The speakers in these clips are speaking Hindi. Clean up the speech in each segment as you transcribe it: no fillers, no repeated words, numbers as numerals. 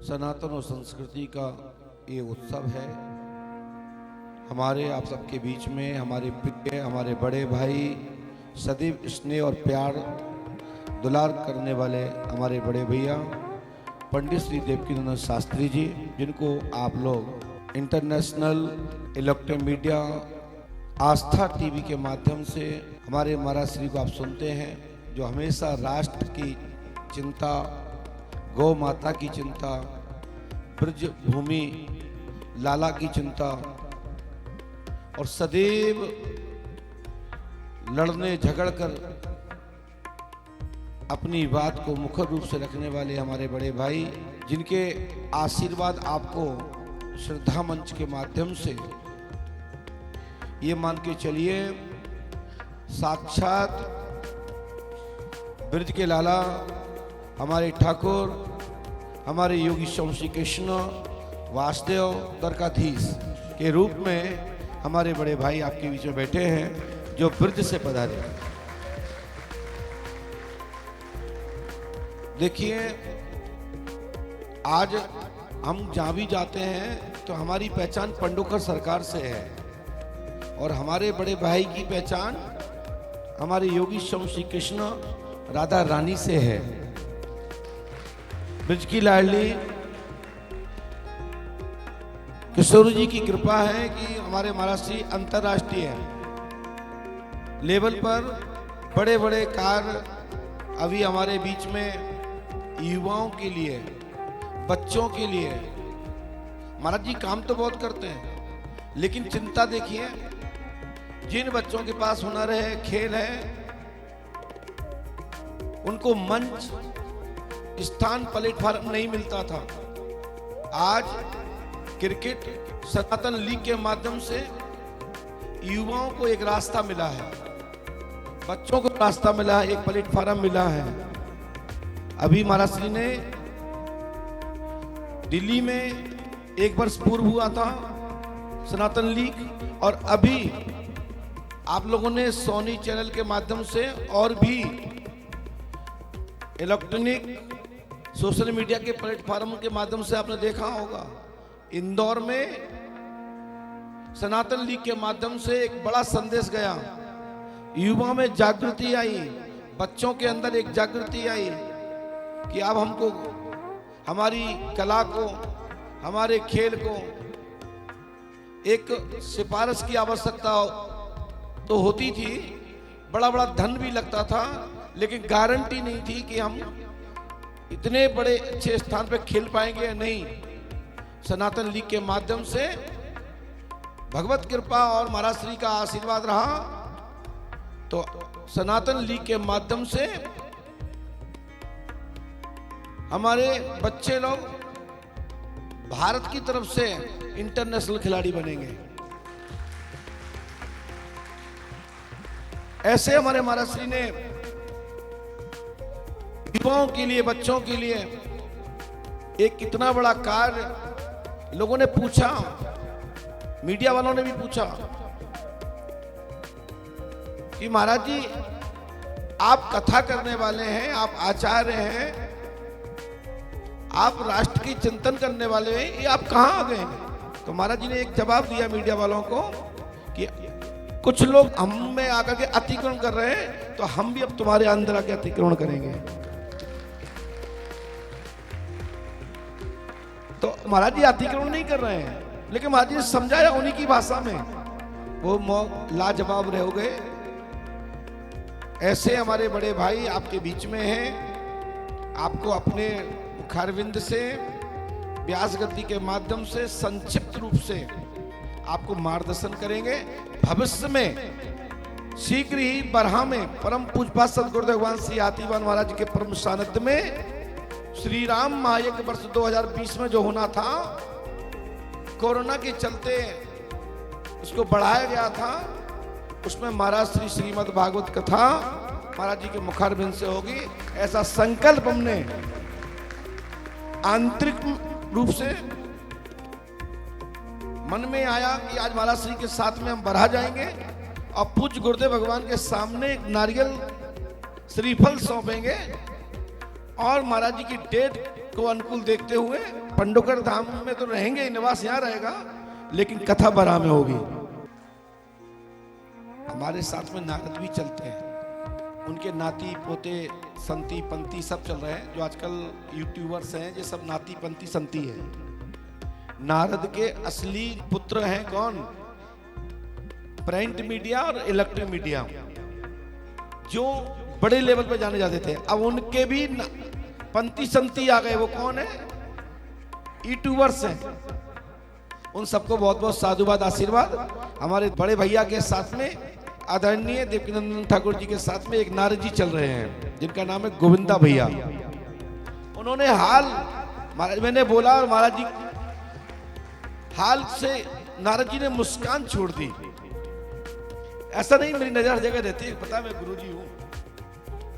सनातन और संस्कृति का ये उत्सव है। हमारे आप सबके बीच में हमारे प्रिय, हमारे बड़े भाई, सदैव स्नेह और प्यार दुलार करने वाले हमारे बड़े भैया पंडित श्री देवकीनंदन शास्त्री जी, जिनको आप लोग इंटरनेशनल इलेक्ट्रॉनिक मीडिया आस्था टीवी के माध्यम से हमारे महाराज श्री को आप सुनते हैं, जो हमेशा राष्ट्र की चिंता, गौ माता की चिंता, ब्रज भूमि लाला की चिंता और सदैव लड़ने झगड़कर अपनी बात को मुखर रूप से रखने वाले हमारे बड़े भाई, जिनके आशीर्वाद आपको श्रद्धा मंच के माध्यम से ये मान के चलिए साक्षात ब्रज के लाला हमारे ठाकुर, हमारे योगी स्वामी श्री कृष्ण वासुदेव द्वारकाधीश के रूप में हमारे बड़े भाई आपके बीच में बैठे हैं, जो ब्रज से पधारे। देखिए, आज हम जहां भी जाते हैं तो हमारी पहचान पंडोकर सरकार से है और हमारे बड़े भाई की पहचान हमारे योगी स्वामी श्री कृष्ण राधा रानी से है। ब्रज की लाडली किशोर जी की कृपा है कि हमारे महाराज श्री अंतर्राष्ट्रीय लेवल पर बड़े बड़े कार्य अभी हमारे बीच में युवाओं के लिए, बच्चों के लिए। महाराज जी काम तो बहुत करते हैं, लेकिन चिंता देखिए, जिन बच्चों के पास हुनर है, खेल है, उनको मंच, स्थान, प्लेटफॉर्म नहीं मिलता था। आज क्रिकेट सनातन लीग के माध्यम से युवाओं को एक रास्ता मिला है, बच्चों को रास्ता मिला है, एक प्लेटफॉर्म मिला है। अभी महाराज श्री ने दिल्ली में एक वर्ष पूर्व हुआ था सनातन लीग, और अभी आप लोगों ने सोनी चैनल के माध्यम से और भी इलेक्ट्रॉनिक सोशल मीडिया के प्लेटफॉर्म के माध्यम से आपने देखा होगा, इंदौर में सनातन लीग के माध्यम से एक बड़ा संदेश गया, युवा में जागृति आई, बच्चों के अंदर एक जागृति आई कि अब हमको हमारी कला को, हमारे खेल को एक सिफारिश की आवश्यकता तो होती थी, बड़ा बड़ा धन भी लगता था, लेकिन गारंटी नहीं थी कि हम इतने बड़े अच्छे स्थान पे खेल पाएंगे या नहीं। सनातन लीग के माध्यम से भगवत कृपा और महाराज श्री का आशीर्वाद रहा, तो सनातन लीग के माध्यम से हमारे बच्चे लोग भारत की तरफ से इंटरनेशनल खिलाड़ी बनेंगे। ऐसे हमारे महाराज श्री ने युवाओं के लिए, बच्चों के लिए एक कितना बड़ा कार्य, लोगों ने पूछा, मीडिया वालों ने भी पूछा कि महाराज जी आप कथा करने वाले हैं, आप आचार्य हैं, आप राष्ट्र की चिंतन करने वाले हैं, ये आप कहां आ गए? तो महाराज जी ने एक जवाब दिया मीडिया वालों को कि कुछ लोग हम में आकर के अतिक्रमण कर रहे हैं, तो हम भी अब तुम्हारे अंदर आके अतिक्रमण करेंगे। तो महाराज जी अतिक्रमण नहीं कर रहे हैं, लेकिन महाराज जी ने समझाया उन्हीं की भाषा में, वो लाजवाब रह गए। ऐसे हमारे बड़े भाई आपके बीच में हैं, आपको अपने मुखारविंद से, व्यास गति के माध्यम से संक्षिप्त रूप से आपको मार्गदर्शन करेंगे। भविष्य में शीघ्र ही बरहा में परम पूज्य सदगुरुदेव भगवान श्री हाथीवान महाराज के परम सानिध्य में श्री राम महायज्ञ वर्ष 2020 में जो होना था, कोरोना के चलते उसको बढ़ाया गया था, उसमें महाराज श्री श्रीमद् भागवत कथा महाराज जी के मुखारबिंद से होगी। ऐसा संकल्प हमने आंतरिक रूप से मन में आया कि आज महाराज श्री के साथ में हम बढ़ा जाएंगे और पूज्य गुरुदेव भगवान के सामने एक नारियल श्रीफल सौंपेंगे और महाराज जी की डेट को अनुकूल देखते हुए पंडोकर धाम में तो रहेंगे, निवास यहाँ रहेगा, लेकिन कथा बरा में होगी। हमारे साथ में नारद भी चलते हैं, उनके नाती पोते संती पंती सब चल रहे हैं। जो आजकल यूट्यूबर्स हैं ये सब नाती पंती संती है। नारद के असली पुत्र हैं कौन? प्रिंट मीडिया और इलेक्ट्रिक मीडिया, जो बड़े लेवल पे जाने जाते थे, अब उनके भी पंती संती आ गए। वो कौन है? यूट्यूबर्स हैं। उन सबको बहुत बहुत साधुवाद आशीर्वाद। हमारे बड़े भैया के साथ में आदरणीय देवकीनंदन ठाकुर जी के साथ में एक नारद जी चल रहे हैं, जिनका नाम है गोविंदा भैया। उन्होंने हाल, महाराज मैंने बोला और महाराज जी हाल से नारद जी ने मुस्कान छोड़ दी। ऐसा नहीं, मेरी नजर हर जगह रहती है, पता है मैं गुरुजी हूं,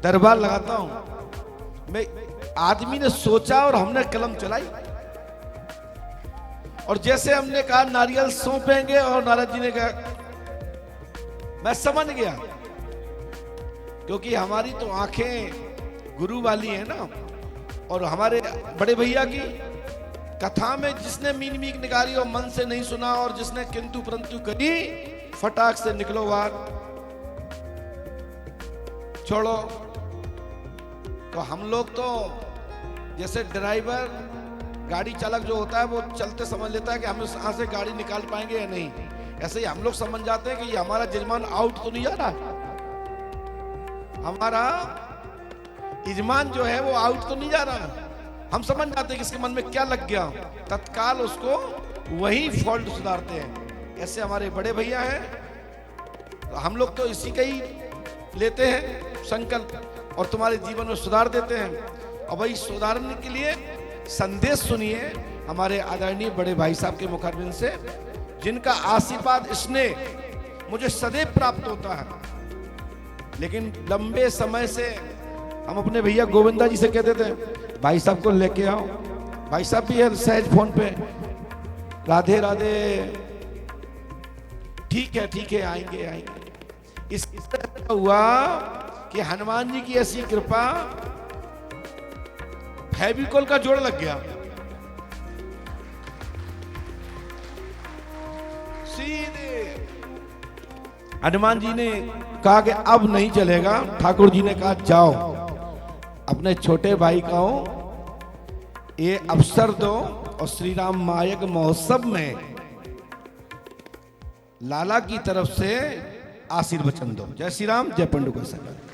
दरबार लगाता हूं मैं। आदमी ने सोचा और हमने कलम चलाई, और जैसे हमने कहा नारियल सौंपेंगे और नारद जी ने कहा, मैं समझ गया, क्योंकि हमारी तो आंखें गुरु वाली है ना। और हमारे बड़े भैया की कथा में जिसने मीन मीक निकाली और मन से नहीं सुना, और जिसने किंतु परंतु करी, फटाक से निकलो बाहर, छोड़ो। तो हम लोग तो जैसे ड्राइवर गाड़ी चालक जो होता है वो चलते समझ लेता है कि हम यहाँ से गाड़ी निकाल पाएंगे या नहीं, ऐसे ही हम लोग समझ जाते हैं कि ये हमारा यजमान आउट तो नहीं जा रहा, हमारा यजमान जो है वो आउट तो नहीं जा रहा। हम समझ जाते हैं कि इसके मन में क्या लग गया, तत्काल उसको वही फॉल्ट सुधारते हैं। ऐसे हमारे बड़े भैया हैं, तो हम लोग तो इसी का ही लेते हैं संकल्प, और तुम्हारे जीवन में सुधार देते हैं। और वही सुधारने के लिए संदेश सुनिए हमारे आदरणीय बड़े भाई साहब के मुखारबिंद से, जिनका आशीर्वाद स्नेह मुझे सदैव प्राप्त होता है। लेकिन लंबे समय से हम अपने भैया गोविंदा जी से कहते थे, भाई साहब को लेके आओ। भाई साहब भी है सहज फोन पे, राधे राधे, ठीक है आएंगे आएंगे। इस तरह हुआ कि हनुमान जी की ऐसी कृपा, फेविकोल का जोड़ लग गया सीधे। हनुमान जी ने कहा कि अब नहीं चलेगा। ठाकुर जी ने कहा जाओ, अपने छोटे भाई को ये अवसर दो और श्री राम मायक महोत्सव में लाला की तरफ से आशीर्वचन दो। जय श्री राम, जय पंडुका साहब।